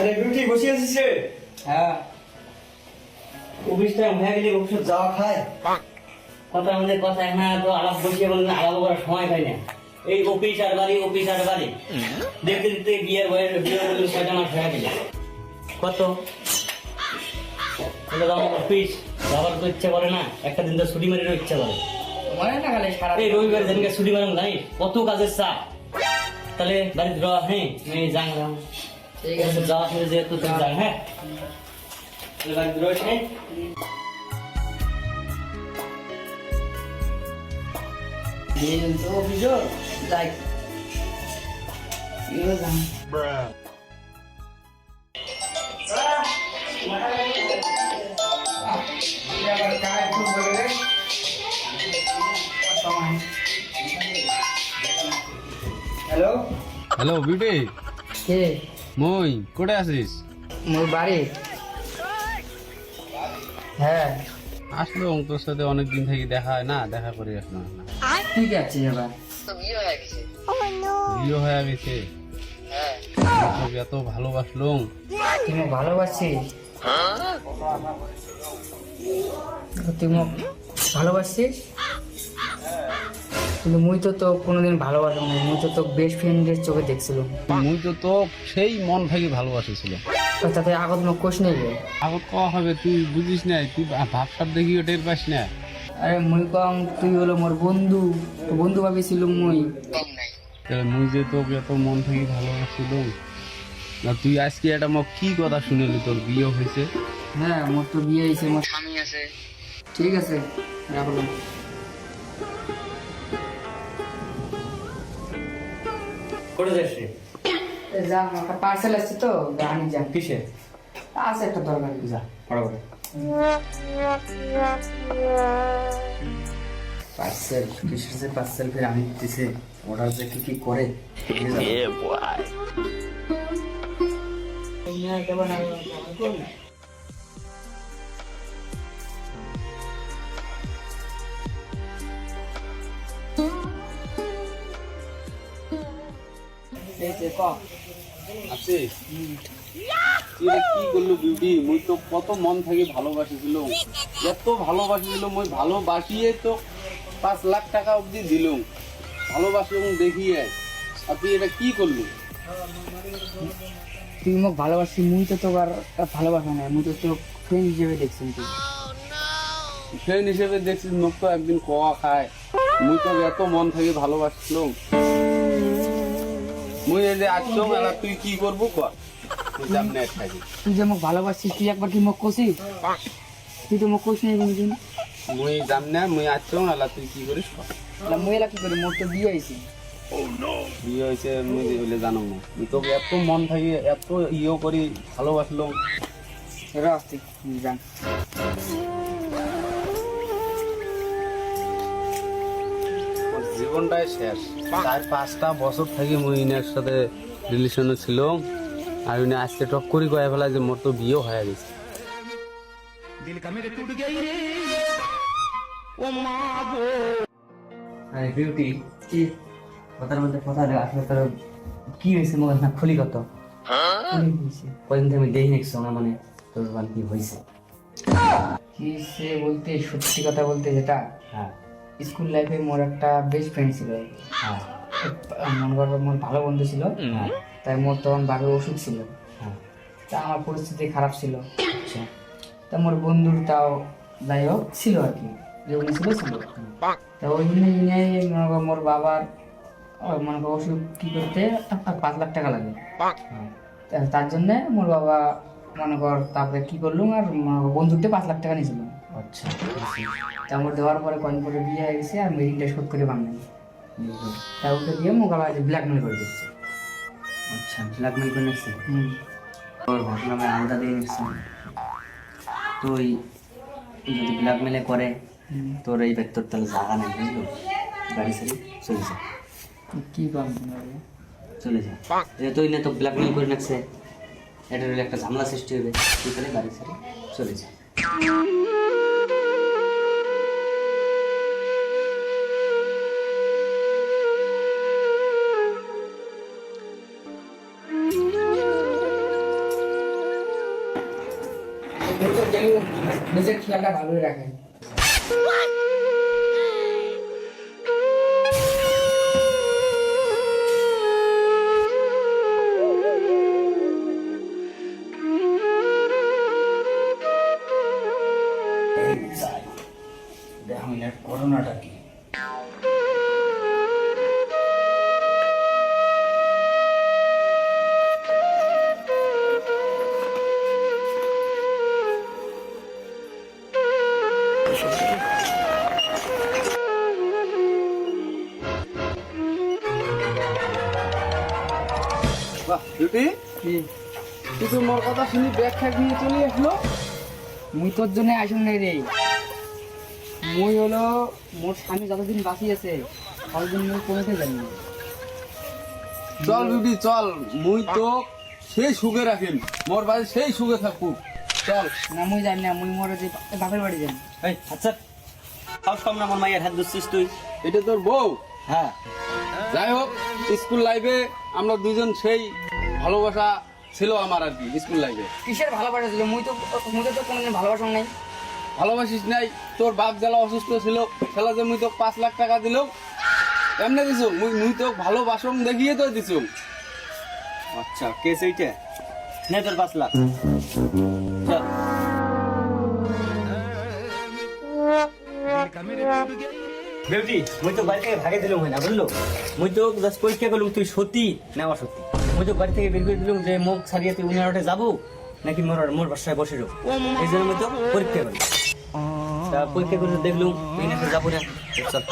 আরে বিউটি বসে আছিস রে? হ্যাঁ অফিসটা হয়ে গেলে অফিসে যাওয়া খায় কথা আমাদের কথা এখন তো আলাপ বসিয়ে বললেন আলাপ করার সময় পাই না। এই অফিস আর বাড়ি দেখতে দেখতে বিয়ের বয়স বিয়ে বললেন 6টা মাস হয়ে গেল। কত অফিস যাবার তো ইচ্ছা করে না, একটা দিন তো ছুটি মারিরও ইচ্ছা করে। মনে না গেলে সারা এই রবিবার দিনকে ছুটি মারাম জানিস কত কাজের চাপ। তাহলে বাড়িতে যাওয়া হ্যাঁ আমি জানলাম ঠিক আছে যাওয়া হলে যেহেতু তুই যান হ্যাঁ তাহলে বাড়িতে রয়েছে হ্যাঁ দিন তো অভিযোগ যাই ইয়ে জান হ্যালো হ্যালো বিউটি, কে মই কোথায় আছিস? মোর বাড়ি হ্যাঁ আসলো তোর সাথে অনেকদিন থেকে দেখা হয় না, দেখা করি আসলাম না। ঠিক আছে এবার বিয়ে হয়ে গেছে, তোকে এত ভালোবাসলুম। তুই মোক ভালোবাসিস তুই মোক ভালোবাসিস কিন্তু মুই তো তো কোনোদিন ভালোবাসলাম না, মুই তো তো বেস্ট ফ্রেন্ডের চোখে দেখছিলাম। মুই তো সেই মন থেকে ভালোবাসিছিল। তাতে আগত মোক কোশ নেই রে। আগত কওয়া হবে, তুই বুঝিস না, তুই ভাবসাব দেখিও টের পাস না। আরে মুই কম তুই হলো মোর বন্ধু, তো বন্ধু ভাবিছিল মুই। তাহলে মুই যে তোকে এত মন থেকে ভালোবাসিলুম, না তুই আজকে এটা মোক কি কথা শুনেলি তোর বিয়ে হয়েছে? হ্যাঁ মোর তো বিয়ে হয়েছে, মোর স্বামী আছে। ঠিক আছে রাখলাম। করে যাচ্ছে যা একটা পার্সেল আসছে তো আনি যা। কিসে আছে একটা দরকার। যা বরাবর পার্সেল কিসের যে পার্সেল ফের আনি দিতেছে, অর্ডার যে কি করে আছিস? তুই এটা কি করলু বিউটি? মুই তো কত মন থেকে ভালোবাসিছিল, এত ভালোবাসিছিল, মুই ভালোবাসিয়ে তো 5 লাখ টাকা অবধি দিলুম ভালোবাসি এবং দেখিয়ে। আর তুই এটা কি করলু? তুই মোক ভালোবাসি, মুই তো তোর ভালোবাসা নাই, মুই তো তোর ফ্রেন্ড হিসেবে দেখছি। তুই ফ্রেন্ড হিসেবে দেখছিস, মুখ তো একদিন কোয়া খায়। মুই তো এত মন থেকে ভালোবাসছিলাম, মুই এই যে আসছো মেলা তুই কি করবো কর, তুই সামনে থাকি। তুই যে মোক ভালোবাসিস, তুই একবার কি মোক কষিস? তুই তো মোক কোশ নেই কোনদিন। মুই যাম না, মুই আসছো মেলা তুই কি করিস কর। মুই এলা কি করি, মোর তো বিয়ে হয়েছে। বিয়ে হয়েছে মুই হইলে জানো না, তুই তোকে এত মন থেকে এত ইয়ে করি ভালোবাসলাম। রাস্তি জান আমার জীবনটাই শেষ। 4-5টা বছর থেকে মুই ইনার সাথে রিলেশনে ছিলাম, আর ইনি আজকে টক করি কয়ে ফেলা যে মোর তো বিয়ে হয়ে গেছে। আরে বিউটি কি কথার মধ্যে কথা আসলে তোর কি হয়েছে মনে না খুলি কত কদিন থেকে আমি দেখি নিচ্ছ না, মানে তোর মানে কি হয়েছে? কি সে বলতে সত্যি কথা বলতে, যেটা হ্যাঁ স্কুল লাইফে মোর একটা বেস্ট ফ্রেন্ড ছিল। হ্যাঁ মনে করবো মোর ভালো বন্ধু ছিল। হ্যাঁ তাই মোর তখন বাঘের ওষুধ ছিল। হ্যাঁ তা আমার পরিস্থিতি খারাপ ছিল। আচ্ছা তা মোর বন্ধুর তাও যাই হোক ছিল আর কি, যেগুলো ছিল। তা ওই জন্য মনে করো মোর বাবার মনে করো ওষুধ কি করতে 5 লাখ টাকা লাগে। তার জন্য মোর বাবা মনে কর তারপরে কি করলুম, আর বন্ধুতে 5 লাখ টাকা নিয়েছিল। আচ্ছা তা আমার দেওয়ার পরে কয়েন পরে বিয়ে হয়ে গেছে, আর মেরিনটা শোধ করে বাংলায় তা ওকে দিয়ে মোক আবার ব্ল্যাকমেল করে দিচ্ছে। আচ্ছা ব্ল্যাকমেল করে নিচ্ছে তোর ঘটনা আমি আলাদা দিয়ে নিচ্ছি। তুই যদি ব্ল্যাকমেলে করে তোর এই ব্যক্তির তাহলে জায়গা নেই, বুঝলো? গাড়ি সারি চলে যা, কি কম চলে যা। তুই না তো ব্ল্যাকমেল করে নিচ্ছে, এটা হলে একটা ঝামেলা সৃষ্টি হবে। তুই তাহলে গাড়ি সারি চলে যা। নিজের খেয়ালটা ভালোই রাখেন। দেখুন করোনাটা কি বাহ বিউটি, তুই তো মোর কথা শুনি ব্যাগ ঠ্যাগ নিয়ে চলে আসলো। মুই তোর জন্য আসুন নাই রে, মুই হলো মোর স্বামী যতদিন বাঁচি আছে ততদিন মুই কোনোতে জানি না। চল বিউটি চল, মুই তো সেই সুখে রাখিম, মোর বাড়ি সেই সুখে থাকুক। চল। না মুই জানি না, মুই মোর যে বাপের বাড়ি যাই। এই আচ্ছা সাহস কম না আমার মায়ের হাত ধরছিস তুই? এটা তোর বউ? হ্যাঁ যাই হোক, স্কুল লাইফে আমরা দুজন সেই ভালোবাসা ছিল আমার আর কি। স্কুল লাইফে কিসের ভালোবাসা ছিল? মুই তো কোনোদিন ভালোবাসা নাই। ভালোবাসিস নাই? তোর বাপ জ্বালা অসুস্থ ছিল, খেলা যে মুই তো 5 লাখ টাকা দিলাম, এমনি দিছো? মুই তো ভালোবাসম দেখিয়ে তো দিছো। আচ্ছা কেস এইটা নে তোর 5 লাখ চল। বেউটি মুই তো বাড়ি থেকে ভাগে দিলাম হয় না বুঝলো, মুই তো জাস্ট পরীক্ষা করলাম তুই সত্যি না অসত্যি। মুই তো বাড়ি থেকে বের করে দিলাম যে মুখ ছাড়িয়ে তুই উনারটে যাবো নাকি মোর বাসায় বসে যাবো, এই জন্য মুই তো পরীক্ষা করলাম। তা পরীক্ষা করে দেখলাম তুই না যাবো না, চল।